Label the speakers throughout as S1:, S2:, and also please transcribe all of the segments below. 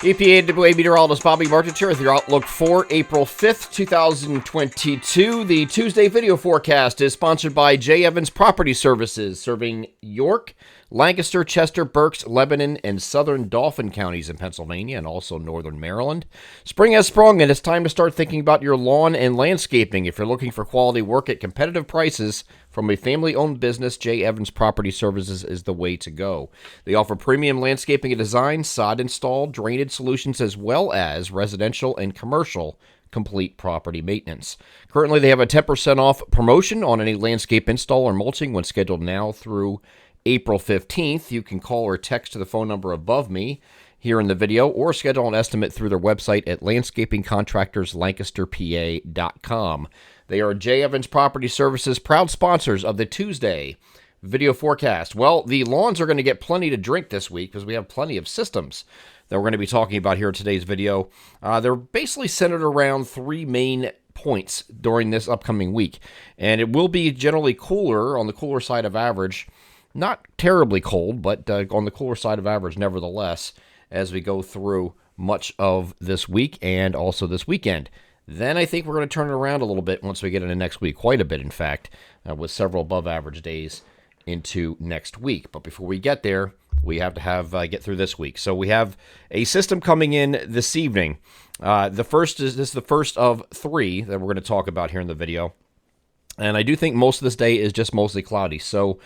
S1: EPAWA meteorologist Bobby Martin here with your outlook for April 5th, 2022. The Tuesday video forecast is sponsored by J. Evans Property Services, serving York, Lancaster, Chester, Berks, Lebanon, and southern Dauphin counties in Pennsylvania and also northern Maryland. Spring has sprung, and it's time to start thinking about your lawn and landscaping. If you're looking for quality work at competitive prices from a family-owned business, J. Evans Property Services is the way to go. They offer premium landscaping and design, sod install, drainage solutions, as well as residential and commercial complete property maintenance. Currently, they have a 10% off promotion on any landscape install or mulching when scheduled now through April 15th. You can call or text to the phone number above me here in the video or schedule an estimate through their website at landscapingcontractorslancasterpa.com. They are J. Evans Property Services, proud sponsors of the Tuesday video forecast. Well, the lawns are going to get plenty to drink this week because we have plenty of systems that we're going to be talking about here in today's video. They're basically centered around three main points during this upcoming week, and it will be generally cooler, on the cooler side of average. Not terribly cold, but on the cooler side of average nevertheless, as we go through much of this week and also this weekend. Then I think we're going to turn it around a little bit once we get into next week, quite a bit in fact, with several above average days into next week. But before we get there, we have to get through this week. So we have a system coming in this evening. This is the first of three that we're going to talk about here in the video. And I do think most of this day is just mostly cloudy. So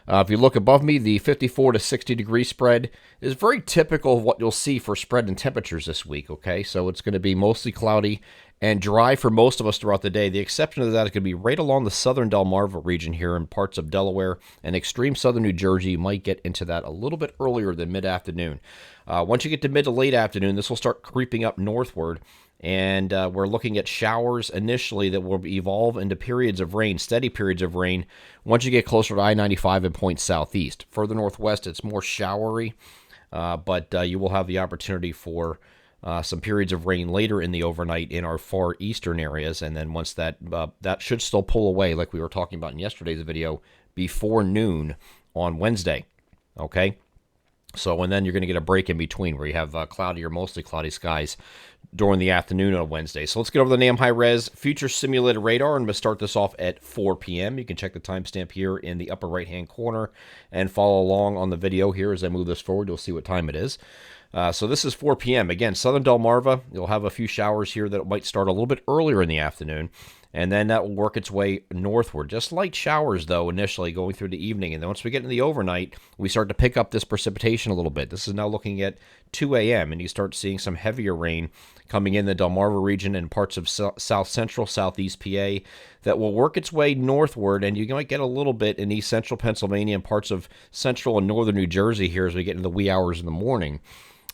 S1: if you look above me, the 54 to 60 degree spread is very typical of what you'll see for spread and temperatures this week, okay? So it's going to be mostly cloudy and dry for most of us throughout the day. The exception to that is going to be right along the southern Delmarva region here in parts of Delaware and extreme southern New Jersey. You might get into that a little bit earlier than mid-afternoon. Once you get to mid to late afternoon, this will start creeping up northward. And we're looking at showers initially that will evolve into periods of rain, steady periods of rain, once you get closer to I-95 and points southeast. Further northwest, it's more showery, but you will have the opportunity for some periods of rain later in the overnight in our far eastern areas. And then once that should still pull away, like we were talking about in yesterday's video, before noon on Wednesday, okay? So, and then you're going to get a break in between where you have cloudy or mostly cloudy skies during the afternoon on Wednesday. So let's get over the NAM high-res future simulated radar. I'm going to start this off at 4 p.m. You can check the timestamp here in the upper right-hand corner and follow along on the video here as I move this forward. You'll see what time it is. So this is 4 p.m. Again, southern Delmarva, you'll have a few showers here that might start a little bit earlier in the afternoon, and then that will work its way northward. Just light showers, though, initially going through the evening. And then once we get into the overnight, we start to pick up this precipitation a little bit. This is now looking at 2 a.m., and you start seeing some heavier rain coming in the Delmarva region and parts of south central, southeast PA that will work its way northward, and you might get a little bit in east central Pennsylvania and parts of central and northern New Jersey here as we get into the wee hours in the morning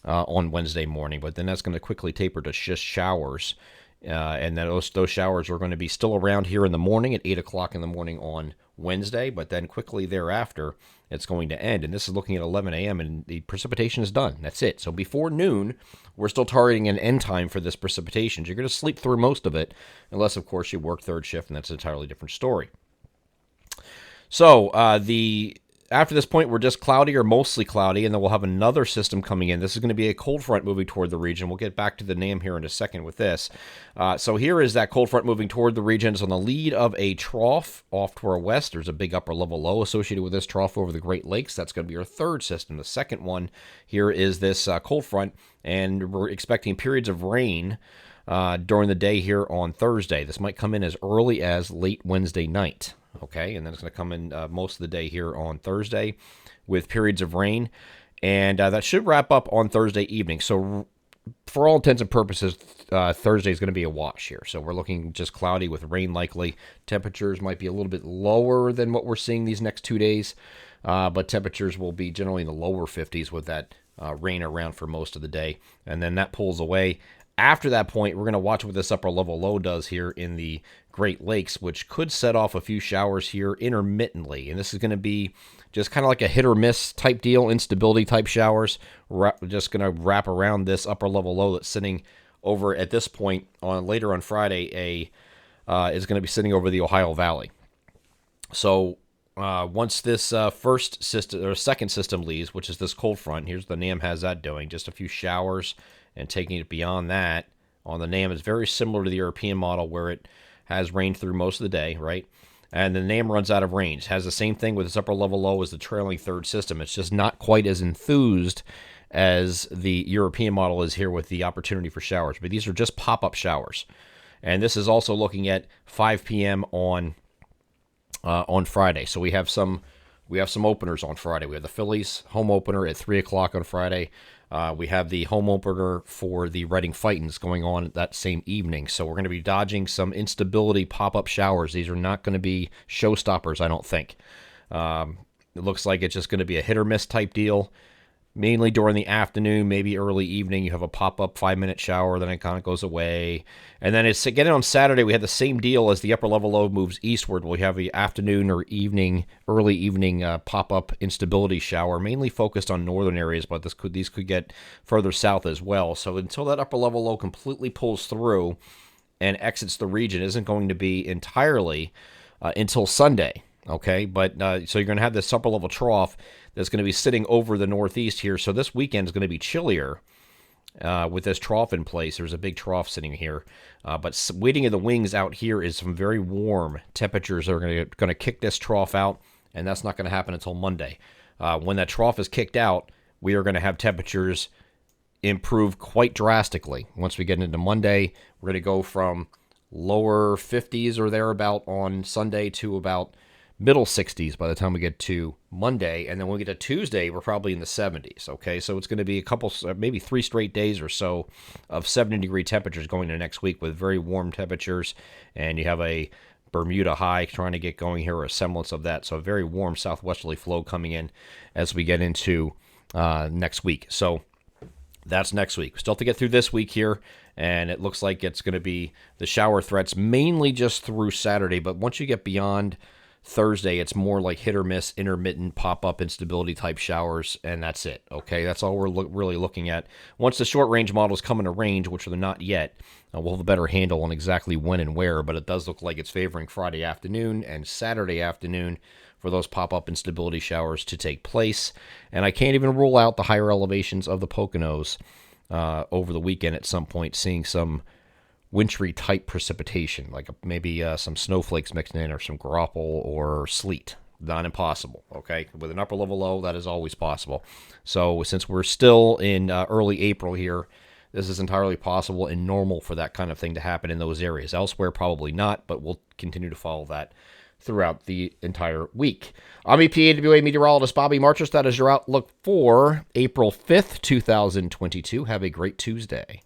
S1: on Wednesday morning. But then that's going to quickly taper to just showers. And then those showers are going to be still around here in the morning at 8 o'clock in the morning on Wednesday, but then quickly thereafter, it's going to end. And this is looking at 11 a.m., and the precipitation is done. That's it. So before noon, we're still targeting an end time for this precipitation. You're going to sleep through most of it, unless, of course, you work third shift, and that's an entirely different story. So after this point, we're just cloudy or mostly cloudy, and then we'll have another system coming in. This is going to be a cold front moving toward the region. We'll get back to the NAM here in a second with this. So here is that cold front moving toward the region. It's on the lead of a trough off to our west. There's a big upper level low associated with this trough over the Great Lakes. That's going to be our third system. The second one here is this cold front, and we're expecting periods of rain during the day here on Thursday. This might come in as early as late Wednesday night. Okay, and then it's going to come in most of the day here on Thursday with periods of rain. And that should wrap up on Thursday evening. So for all intents and purposes, Thursday is going to be a wash here. So we're looking just cloudy with rain likely. Temperatures might be a little bit lower than what we're seeing these next 2 days. But temperatures will be generally in the lower 50s with that rain around for most of the day. And then that pulls away. After that point, we're going to watch what this upper level low does here in the Great Lakes, which could set off a few showers here intermittently. And this is going to be just kind of like a hit or miss type deal, instability type showers. We're just going to wrap around this upper level low that's sitting over at this point later on Friday. Is going to be sitting over the Ohio Valley. So once this first system or second system leaves, which is this cold front, here's the NAM has that doing, just a few showers and taking it beyond that on the NAM is very similar to the European model where it has rain through most of the day, right? And the NAM runs out of range. It has the same thing with its upper level low as the trailing third system. It's just not quite as enthused as the European model is here with the opportunity for showers. But these are just pop-up showers. And this is also looking at 5 p.m. on Friday. So we have some openers on Friday. We have the Phillies home opener at 3 o'clock on Friday. We have the home opener for the Reading Fightins going on that same evening. So we're going to be dodging some instability pop-up showers. These are not going to be showstoppers, I don't think. It looks like it's just going to be a hit-or-miss type deal. Mainly during the afternoon, maybe early evening, you have a pop-up 5-minute shower, then it kind of goes away. And then it's again on Saturday, we had the same deal as the upper level low moves eastward. We have the afternoon or evening, early evening pop-up instability shower, mainly focused on northern areas, but these could get further south as well. So until that upper level low completely pulls through and exits the region, isn't going to be entirely until Sunday. Okay, but so you're going to have this upper level trough that's going to be sitting over the northeast here. So this weekend is going to be chillier with this trough in place. There's a big trough sitting here. But waiting in the wings out here is some very warm temperatures that are going to kick this trough out, and that's not going to happen until Monday. When that trough is kicked out, we are going to have temperatures improve quite drastically. Once we get into Monday, we're going to go from lower 50s or thereabout on Sunday to about middle 60s by the time we get to Monday, and then when we get to Tuesday, we're probably in the 70s, okay? So it's going to be a couple, maybe 3 straight days or so of 70-degree temperatures going into next week with very warm temperatures, and you have a Bermuda high trying to get going here, or a semblance of that, so a very warm southwesterly flow coming in as we get into next week. So that's next week. Still have to get through this week here, and it looks like it's going to be the shower threats mainly just through Saturday, but once you get beyond Thursday, it's more like hit or miss, intermittent pop-up instability type showers, and that's it. Okay, that's all we're really looking at. Once the short-range models come into range, which they're not yet, we'll have a better handle on exactly when and where, but it does look like it's favoring Friday afternoon and Saturday afternoon for those pop-up instability showers to take place. And I can't even rule out the higher elevations of the Poconos over the weekend at some point, seeing some wintry type precipitation, like maybe some snowflakes mixed in or some graupel or sleet. Not impossible, okay? With an upper level low, that is always possible. So since we're still in early April here, this is entirely possible and normal for that kind of thing to happen in those areas. Elsewhere, probably not, but we'll continue to follow that throughout the entire week. I'm EPAWA meteorologist Bobby Marchus. That is your outlook for April 5th, 2022. Have a great Tuesday.